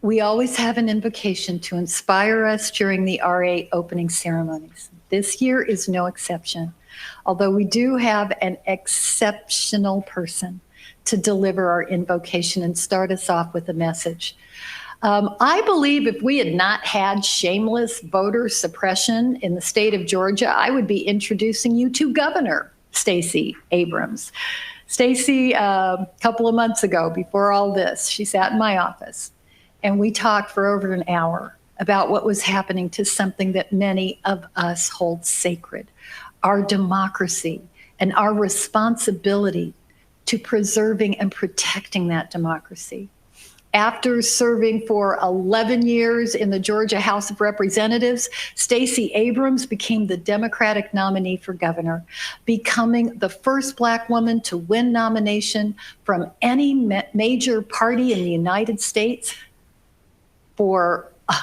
We always have an invocation to inspire us during the RA opening ceremonies. This year is no exception, although we do have an exceptional person to deliver our invocation and start us off with a message. I believe if we had not had shameless voter suppression in the state of Georgia, I would be introducing you to Governor Stacey Abrams. Stacey, a couple of months ago, before all this, she sat in my office and we talked for over an hour about what was happening to something that many of us hold sacred, our democracy and our responsibility to preserving and protecting that democracy. After serving for 11 years in the Georgia House of Representatives, Stacey Abrams became the Democratic nominee for governor, becoming the first Black woman to win nomination from any major party in the United States for the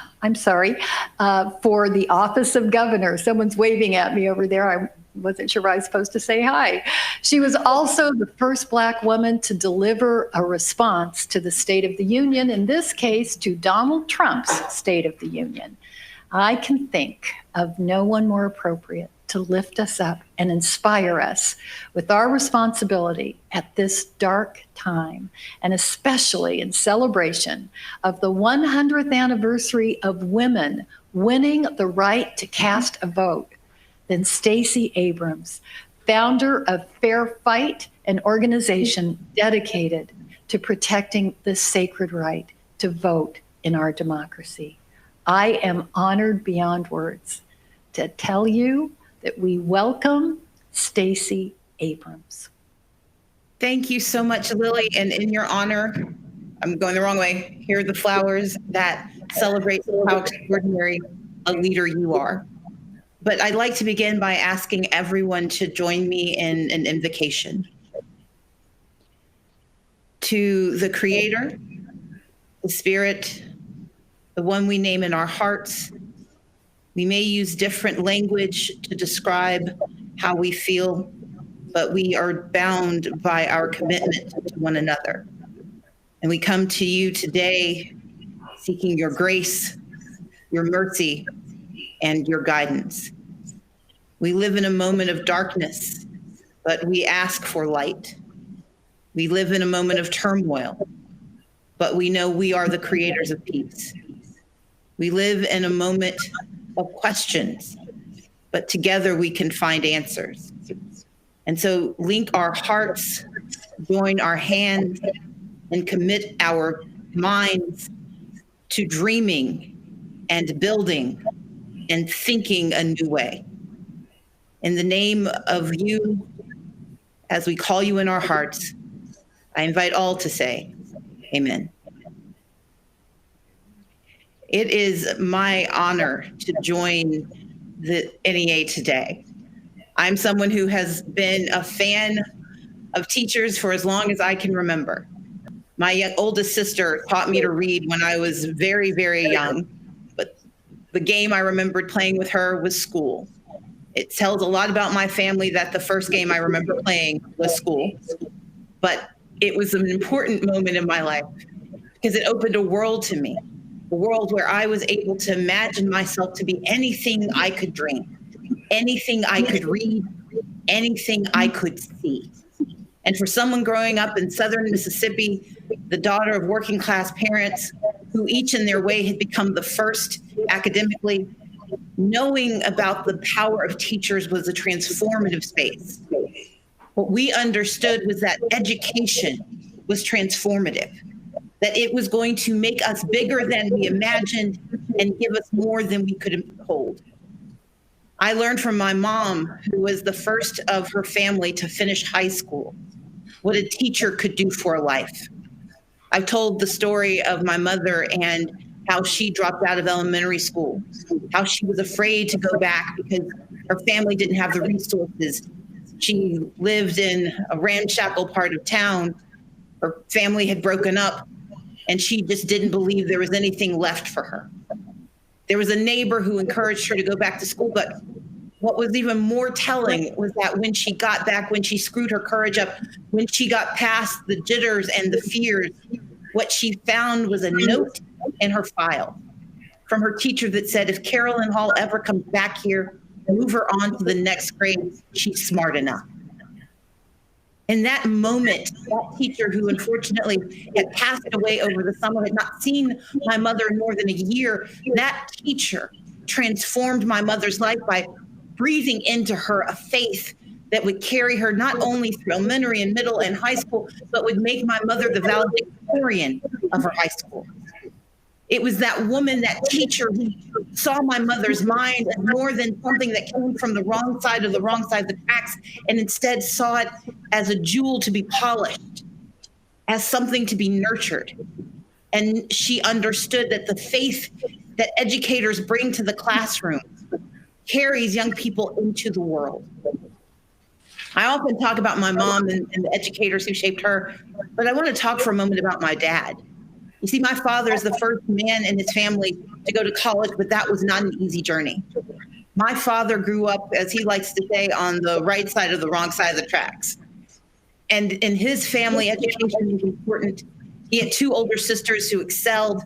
office of governor. Someone's waving at me over there. I wasn't sure I was supposed to say hi. She was also the first Black woman to deliver a response to the State of the Union, in this case, to Donald Trump's State of the Union. I can think of no one more appropriate to lift us up and inspire us with our responsibility at this dark time, and especially in celebration of the 100th anniversary of women winning the right to cast a vote, than Stacey Abrams, founder of Fair Fight, an organization dedicated to protecting the sacred right to vote in our democracy. I am honored beyond words to tell you that we welcome Stacey Abrams. Thank you so much, Lily. And in your honor, I'm going the wrong way. Here are the flowers that celebrate how extraordinary a leader you are. But I'd like to begin by asking everyone to join me in an invocation to the Creator, the Spirit, the one we name in our hearts. We may use different language to describe how we feel, but we are bound by our commitment to one another. And we come to you today seeking your grace, your mercy, and your guidance. We live in a moment of darkness, but we ask for light. We live in a moment of turmoil, but we know we are the creators of peace. We live in a moment of questions, but together we can find answers. And so link our hearts, join our hands, and commit our minds to dreaming and building and thinking a new way. In the name of you, as we call you in our hearts, I invite all to say, amen. It is my honor to join the NEA today. I'm someone who has been a fan of teachers for as long as I can remember. My oldest sister taught me to read when I was very, very young, but the game I remembered playing with her was school. It tells a lot about my family that the first game I remember playing was school, but it was an important moment in my life because it opened a world to me, a world where I was able to imagine myself to be anything I could dream, anything I could read, anything I could see. And for someone growing up in Southern Mississippi, the daughter of working class parents who each in their way had become the first academically, knowing about the power of teachers was a transformative space. What we understood was that education was transformative, that it was going to make us bigger than we imagined and give us more than we could hold. I learned from my mom, who was the first of her family to finish high school, what a teacher could do for a life. I've told the story of my mother and how she dropped out of elementary school, how she was afraid to go back because her family didn't have the resources. She lived in a ramshackle part of town. Her family had broken up, and she just didn't believe there was anything left for her. There was a neighbor who encouraged her to go back to school, but what was even more telling was that when she got back, when she screwed her courage up, when she got past the jitters and the fears, what she found was a note in her file from her teacher that said, if Carolyn Hall ever comes back here, move her on to the next grade. She's smart enough. In that moment, that teacher, who unfortunately had passed away over the summer, had not seen my mother in more than a year, that teacher transformed my mother's life by breathing into her a faith that would carry her not only through elementary and middle and high school, but would make my mother the valedictorian of her high school. It was that woman, that teacher, who saw my mother's mind as more than something that came from the wrong side of the tracks, and instead saw it as a jewel to be polished, as something to be nurtured. And she understood that the faith that educators bring to the classroom carries young people into the world. I often talk about my mom and the educators who shaped her, but I want to talk for a moment about my dad. You see, my father is the first man in his family to go to college, but that was not an easy journey. My father grew up, as he likes to say, on the right side of the wrong side of the tracks. And in his family, education was important. He had two older sisters who excelled,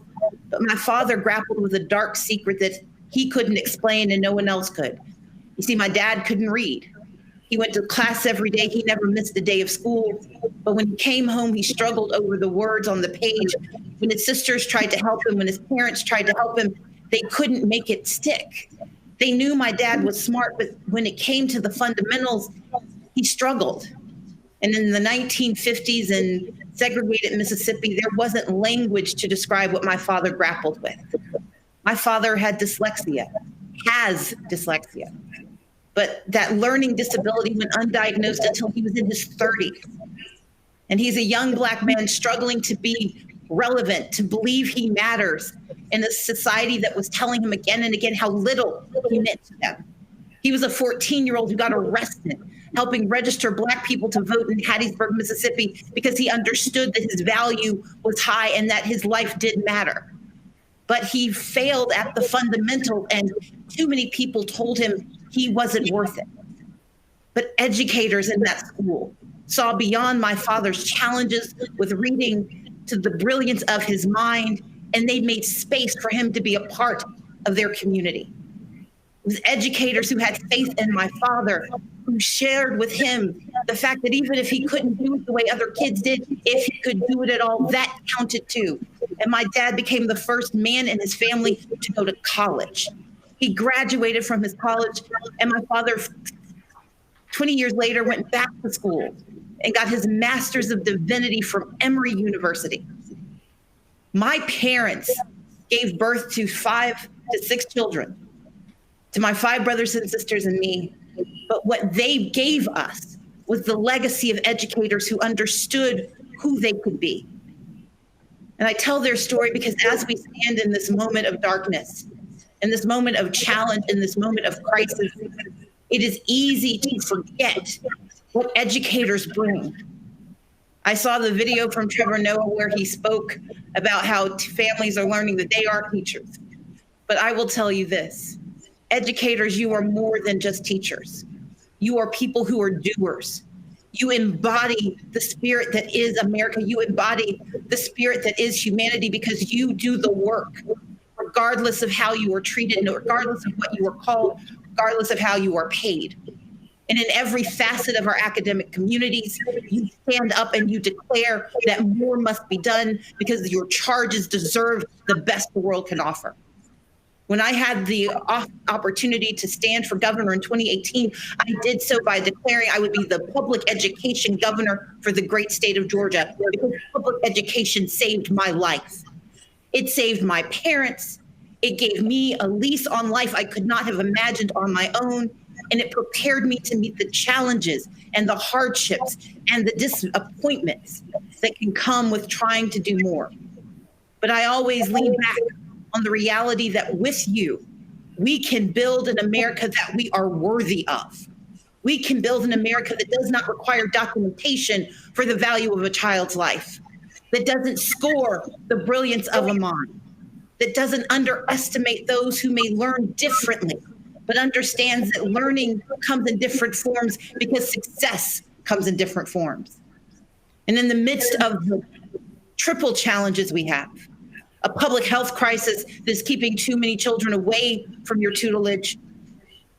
but my father grappled with a dark secret that he couldn't explain and no one else could. You see, my dad couldn't read. He went to class every day. He never missed a day of school. But when he came home, he struggled over the words on the page. When his sisters tried to help him, when his parents tried to help him, they couldn't make it stick. They knew my dad was smart, but when it came to the fundamentals, he struggled. And in the 1950s in segregated Mississippi, there wasn't language to describe what my father grappled with. My father had dyslexia, has dyslexia. But that learning disability went undiagnosed until he was in his 30s. And he's a young Black man struggling to be relevant, to believe he matters in a society that was telling him again and again how little he meant to them. He was a 14-year-old who got arrested helping register Black people to vote in Hattiesburg, Mississippi, because he understood that his value was high and that his life did matter. But he failed at the fundamental, and too many people told him he wasn't worth it. But educators in that school saw beyond my father's challenges with reading to the brilliance of his mind, and they made space for him to be a part of their community. It was educators who had faith in my father, who shared with him the fact that even if he couldn't do it the way other kids did, if he could do it at all, that counted too. And my dad became the first man in his family to go to college. He graduated from his college, and my father, 20 years later, went back to school and got his Master's of Divinity from Emory University. My parents gave birth to 5 to 6 children, to my 5 brothers and sisters and me. But what they gave us was the legacy of educators who understood who they could be. And I tell their story because as we stand in this moment of darkness, in this moment of challenge, in this moment of crisis, it is easy to forget what educators bring. I saw the video from Trevor Noah where he spoke about how families are learning that they are teachers. But I will tell you this, educators, you are more than just teachers. You are people who are doers. You embody the spirit that is America. You embody the spirit that is humanity because you do the work, regardless of how you are treated, regardless of what you are called, regardless of how you are paid. And in every facet of our academic communities, you stand up and you declare that more must be done because your charges deserve the best the world can offer. When I had the opportunity to stand for governor in 2018, I did so by declaring I would be the public education governor for the great state of Georgia, because public education saved my life. It saved my parents. It gave me a lease on life I could not have imagined on my own. And it prepared me to meet the challenges and the hardships and the disappointments that can come with trying to do more. But I always lean back on the reality that with you, we can build an America that we are worthy of. We can build an America that does not require documentation for the value of a child's life, that doesn't score the brilliance of a mind, that doesn't underestimate those who may learn differently, but understands that learning comes in different forms because success comes in different forms. And in the midst of the triple challenges we have, a public health crisis that's keeping too many children away from your tutelage,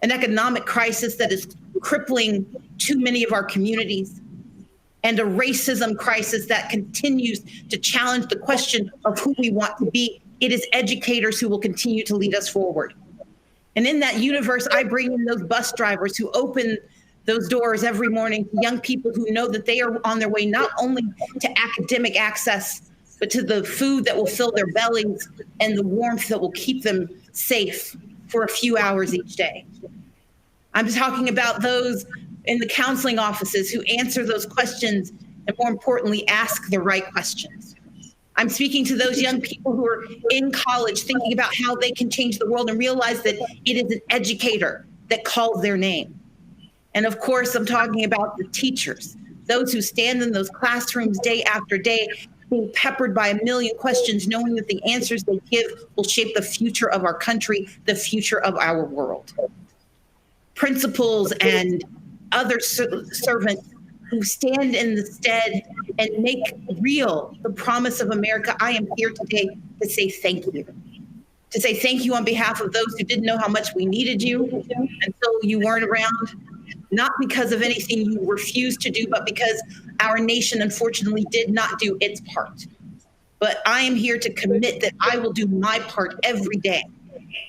an economic crisis that is crippling too many of our communities, and a racism crisis that continues to challenge the question of who we want to be. It is educators who will continue to lead us forward. And in that universe, I bring in those bus drivers who open those doors every morning to young people who know that they are on their way not only to academic access, but to the food that will fill their bellies and the warmth that will keep them safe for a few hours each day. I'm talking about those in the counseling offices who answer those questions and, more importantly, ask the right questions. I'm speaking to those young people who are in college thinking about how they can change the world and realize that it is an educator that calls their name. And of course, I'm talking about the teachers, those who stand in those classrooms day after day, being peppered by a million questions, knowing that the answers they give will shape the future of our country, the future of our world. Principals and other servants who stand in the stead and make real the promise of America, I am here today to say thank you. To say thank you on behalf of those who didn't know how much we needed you until you weren't around, not because of anything you refused to do, but because our nation unfortunately did not do its part. But I am here to commit that I will do my part every day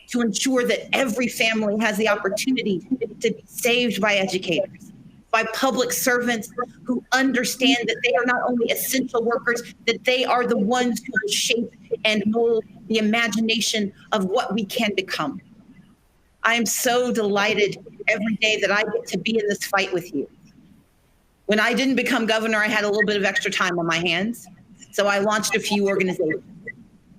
to ensure that every family has the opportunity to be saved by educators, by public servants who understand that they are not only essential workers, that they are the ones who will shape and mold the imagination of what we can become. I am so delighted every day that I get to be in this fight with you. When I didn't become governor, I had a little bit of extra time on my hands, so I launched a few organizations.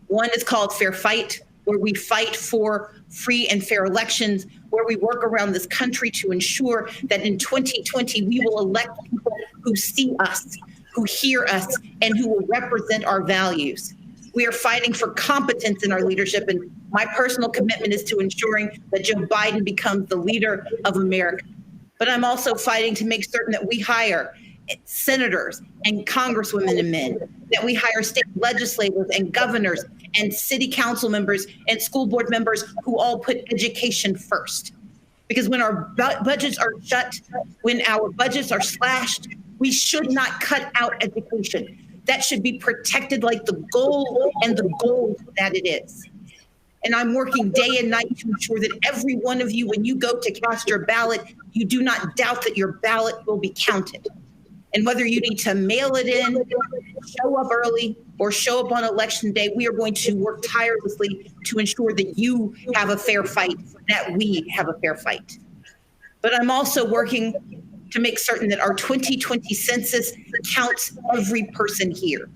One is called Fair Fight, where we fight for free and fair elections, where we work around this country to ensure that in 2020, we will elect people who see us, who hear us, and who will represent our values. We are fighting for competence in our leadership, and my personal commitment is to ensuring that Joe Biden becomes the leader of America. But I'm also fighting to make certain that we hire senators and congresswomen and men, that we hire state legislators and governors and city council members and school board members who all put education first. Because when our budgets are shut, when our budgets are slashed, we should not cut out education. That should be protected like the gold and the gold that it is. And I'm working day and night to ensure that every one of you, when you go to cast your ballot, you do not doubt that your ballot will be counted. And whether you need to mail it in, show up early, or show up on election day, we are going to work tirelessly to ensure that you have a fair fight, that we have a fair fight. But I'm also working to make certain that our 2020 census counts every person here,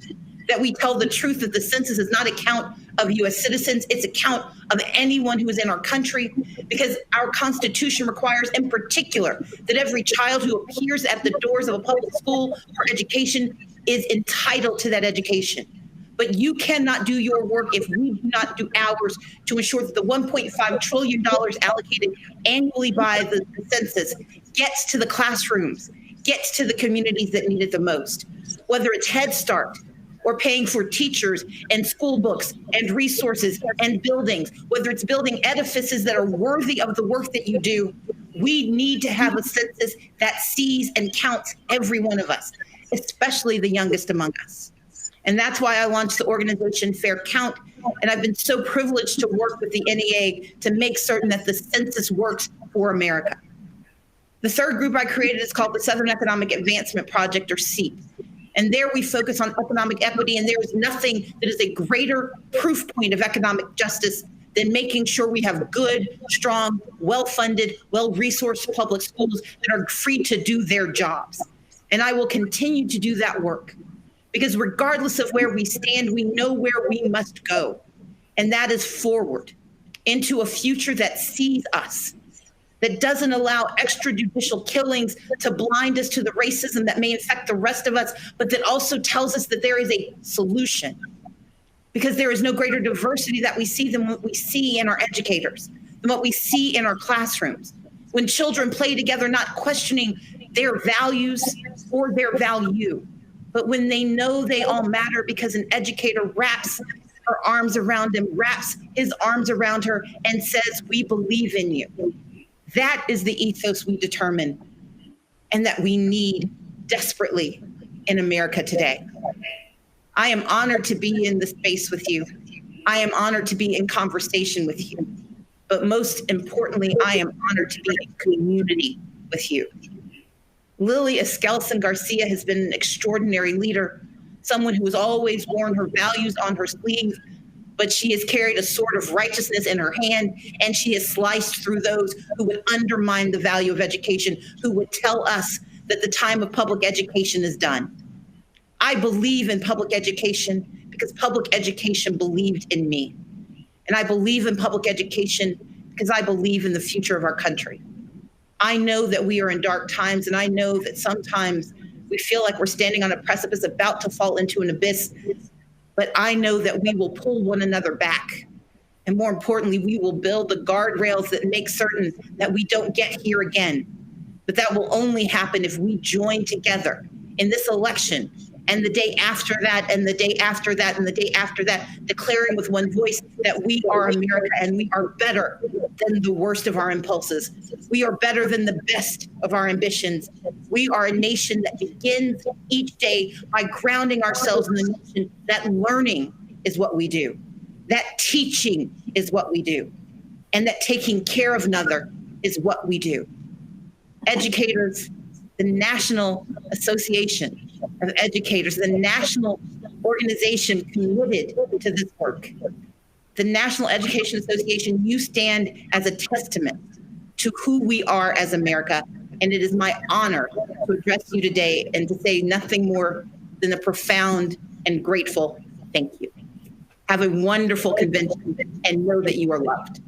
that we tell the truth that the census is not a count of U.S. citizens, it's a count of anyone who is in our country, because our Constitution requires in particular that every child who appears at the doors of a public school for education is entitled to that education. But you cannot do your work if we do not do ours to ensure that the $1.5 trillion allocated annually by the census gets to the classrooms, gets to the communities that need it the most, whether it's Head Start, or paying for teachers and school books and resources and buildings, whether it's building edifices that are worthy of the work that you do. We need to have a census that sees and counts every one of us, especially the youngest among us. And that's why I launched the organization Fair Count. And I've been so privileged to work with the NEA to make certain that the census works for America. The third group I created is called the Southern Economic Advancement Project, or SEAP. And there we focus on economic equity, and there is nothing that is a greater proof point of economic justice than making sure we have good, strong, well-funded, well-resourced public schools that are free to do their jobs. And I will continue to do that work, because regardless of where we stand, we know where we must go. And that is forward into a future that sees us, that doesn't allow extrajudicial killings to blind us to the racism that may infect the rest of us, but that also tells us that there is a solution. Because there is no greater diversity that we see than what we see in our educators, than what we see in our classrooms. When children play together, not questioning their values or their value, but when they know they all matter because an educator wraps her arms around him, wraps his arms around her, and says, "We believe in you." That is the ethos we determine and that we need desperately in America today. I am honored to be in the space with you. I am honored to be in conversation with you. But most importantly, I am honored to be in community with you. Lily Eskelsen Garcia has been an extraordinary leader, someone who has always worn her values on her sleeve, but she has carried a sword of righteousness in her hand, and she has sliced through those who would undermine the value of education, who would tell us that the time of public education is done. I believe in public education because public education believed in me. And I believe in public education because I believe in the future of our country. I know that we are in dark times, and I know that sometimes we feel like we're standing on a precipice about to fall into an abyss, but I know that we will pull one another back. And more importantly, we will build the guardrails that make certain that we don't get here again. But that will only happen if we join together in this election and the day after that, and the day after that, and the day after that, declaring with one voice that we are America and we are better than the worst of our impulses. We are better than the best of our ambitions. We are a nation that begins each day by grounding ourselves in the notion that learning is what we do, that teaching is what we do, and that taking care of another is what we do. Educators, the National Association of Educators, the national organization committed to this work. The National Education Association, you stand as a testament to who we are as America. And it is my honor to address you today and to say nothing more than a profound and grateful thank you. Have a wonderful convention and know that you are loved.